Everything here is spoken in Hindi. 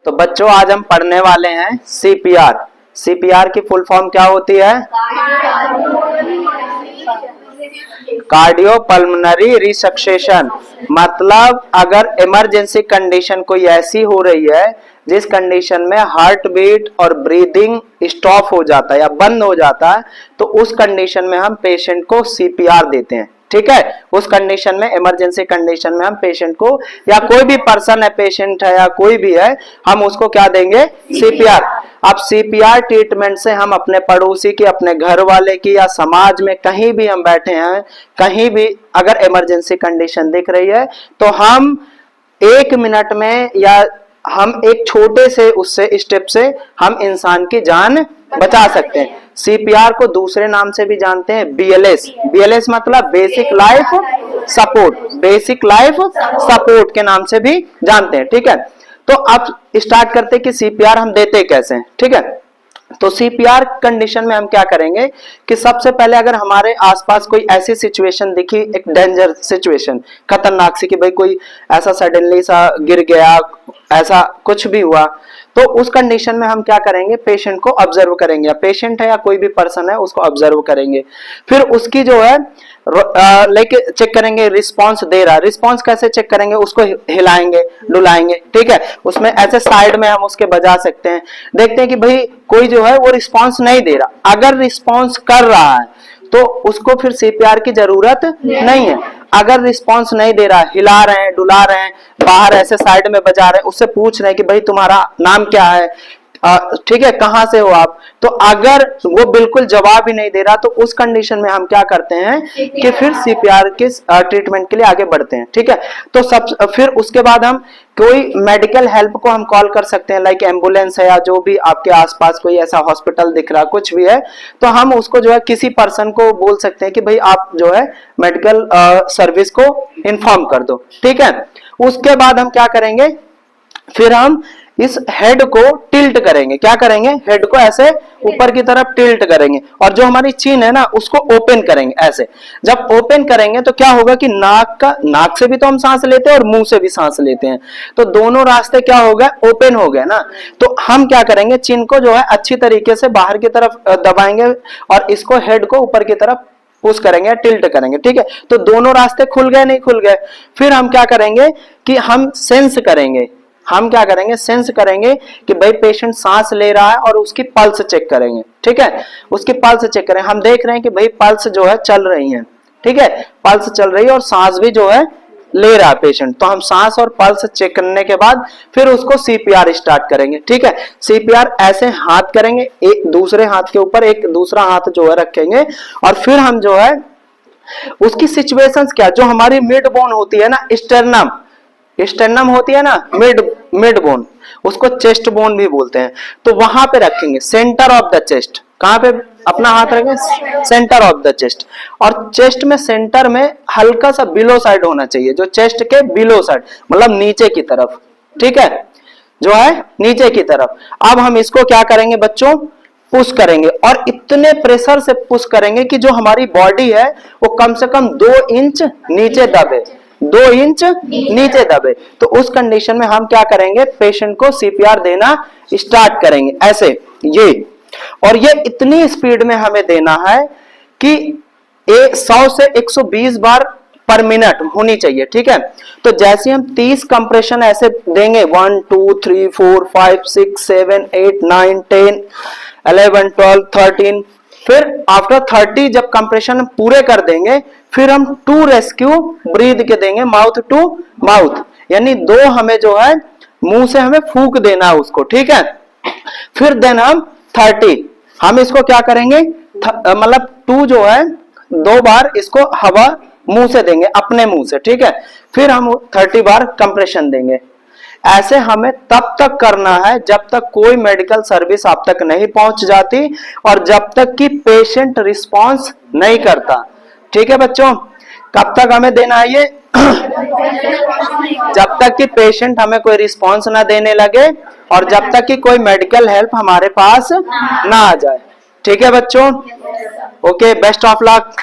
तो बच्चों आज हम पढ़ने वाले हैं सीपीआर। सीपीआर की फुल फॉर्म क्या होती है? Cardio pulmonary resuscitation. मतलब अगर इमरजेंसी कंडीशन कोई ऐसी हो रही है जिस कंडीशन में हार्ट बीट और ब्रीदिंग स्टॉप हो जाता है या बंद हो जाता है, तो उस कंडीशन में हम पेशेंट को सीपीआर देते हैं। ठीक है, उस कंडीशन में, इमरजेंसी कंडीशन में हम पेशेंट को, या कोई भी पर्सन है, पेशेंट है या कोई भी है, हम उसको क्या देंगे? सीपीआर। अब सीपीआर ट्रीटमेंट से हम अपने पड़ोसी की, अपने घर वाले की, या समाज में कहीं भी हम बैठे हैं, कहीं भी अगर इमरजेंसी कंडीशन दिख रही है तो हम 1 मिनट में या हम एक छोटे से उससे स्टेप से हम इंसान की जान बचा सकते हैं। सीपीआर को दूसरे नाम से भी जानते हैं बीएलएस। बीएलएस मतलब basic life support, basic life support के नाम से भी जानते हैं। ठीक है, तो अब स्टार्ट करते हैं कि सीपीआर हम देते कैसे हैं। ठीक है, तो सीपीआर कंडीशन में हम क्या करेंगे कि सबसे पहले अगर हमारे आसपास कोई ऐसी सिचुएशन दिखी, एक डेंजर सिचुएशन, खतरनाक सी, कि भाई कोई ऐसा सडनली सा गिर गया, ऐसा कुछ भी हुआ, तो उस कंडीशन में हम क्या करेंगे? पेशेंट को ऑब्जर्व करेंगे, या पेशेंट है या कोई भी पर्सन है उसको ऑब्जर्व करेंगे। फिर उसकी जो है लेके चेक करेंगे रिस्पांस दे रहा है। रिस्पांस कैसे चेक करेंगे? उसको हिलाएंगे, डुलाएंगे। ठीक है, उसमें ऐसे साइड में हम उसके बजा सकते हैं, देखते हैं कि भाई कोई जो है वो रिस्पांस नहीं दे रहा। अगर रिस्पांस कर रहा है तो उसको फिर सीपीआर की जरूरत नहीं है। अगर रिस्पांस नहीं दे रहा, हिला रहे हैं, डुला रहे हैं, बाहर ऐसे साइड में बजा रहे हैं, उससे पूछ रहे हैं कि भाई तुम्हारा नाम क्या है, ठीक है, कहां से हो आप, तो अगर वो बिल्कुल जवाब ही नहीं दे रहा तो उस कंडीशन में हम क्या करते हैं कि फिर सीपीआर के ट्रीटमेंट के लिए आगे बढ़ते हैं। ठीक है, तो फिर उसके बाद हम कोई मेडिकल हेल्प को हम कॉल कर सकते हैं, लाइक एम्बुलेंस है, या जो भी आपके आसपास कोई ऐसा हॉस्पिटल दिख रहा, कुछ भी है, तो हम उसको जो है किसी पर्सन को बोल सकते हैं कि भाई आप जो है मेडिकल सर्विस को इन्फॉर्म कर दो। ठीक है, उसके बाद हम क्या करेंगे? फिर हम इस हेड को टिल्ट करेंगे। क्या करेंगे? हेड को ऐसे ऊपर की तरफ टिल्ट करेंगे, और जो हमारी चीन है ना उसको ओपन करेंगे ऐसे। जब ओपन करेंगे तो क्या होगा कि नाक से भी तो हम सांस लेते हैं और मुंह से भी सांस लेते हैं, तो दोनों रास्ते क्या हो गए? ओपन हो गए ना। तो हम क्या करेंगे? चिन को जो है अच्छी तरीके से बाहर की तरफ दबाएंगे और इसको हेड को ऊपर की तरफ पुश करेंगे, टिल्ट करेंगे। ठीक है, तो दोनों रास्ते खुल गए, नहीं खुल गए? फिर हम क्या करेंगे कि हम सेंस करेंगे। हम क्या करेंगे? सेंस करेंगे कि भाई पेशेंट सांस ले रहा है और उसकी पल्स चेक करेंगे। ठीक है, उसकी पल्स चेक करें। हम देख रहे हैं कि भाई पल्स जो है चल रही है। ठीक है, पल्स चल रही है और सांस भी जो है ले रहा है पेशेंट। तो हम सांस और पल्स चेक करने के बाद फिर उसको सीपीआर स्टार्ट करेंगे। ठीक है, सीपीआर ऐसे हाथ करेंगे, एक दूसरे हाथ के ऊपर एक दूसरा हाथ जो है रखेंगे, और फिर हम जो है उसकी सिचुएशंस क्या, जो हमारी मिड बोन होती है ना, स्टर्नम होती है ना, मिड बोन, उसको चेस्ट बोन भी बोलते हैं, तो वहां पे रखेंगे, सेंटर ऑफ द चेस्ट। कहां पे अपना हाथ रखेंगे? Centre of the chest. और चेस्ट में सेंटर में हल्का सा बिलो साइड होना चाहिए, जो चेस्ट के बिलो साइड, मतलब नीचे की तरफ। ठीक है, जो है नीचे की तरफ। अब हम इसको क्या करेंगे बच्चों? पुश करेंगे, और इतने प्रेशर से पुश करेंगे कि जो हमारी बॉडी है वो कम से कम 2 इंच नीचे दबे, 2 इंच नीचे दबे। तो उस कंडीशन में हम क्या करेंगे? पेशेंट को सीपीआर देना स्टार्ट करेंगे ऐसे, ये। और ये इतनी स्पीड में हमें देना है कि 100 से 120 बार पर मिनट होनी चाहिए। ठीक है, तो जैसे हम 30 कंप्रेशन ऐसे देंगे, 1 2 3 4 5 6 7 8 9 10 11 12 13, फिर आफ्टर 30 जब कंप्रेशन पूरे कर देंगे, फिर हम 2 रेस्क्यू ब्रीथ के देंगे, माउथ टू माउथ, यानी 2 हमें जो है मुंह से हमें फूंक देना है उसको। ठीक है, फिर देन हम 30 हम इसको क्या करेंगे? मतलब 2 जो है 2 बार इसको हवा मुंह से देंगे, अपने मुंह से। ठीक है, फिर हम 30 बार कंप्रेशन देंगे। ऐसे हमें तब तक करना है जब तक कोई मेडिकल सर्विस आप तक नहीं पहुंच जाती और जब तक कि पेशेंट रिस्पांस नहीं करता। ठीक है बच्चों, कब तक हमें देना है ये? जब तक कि पेशेंट हमें कोई रिस्पांस ना देने लगे और जब तक कि कोई मेडिकल हेल्प हमारे पास ना आ जाए। ठीक है बच्चों, ओके, बेस्ट ऑफ लक।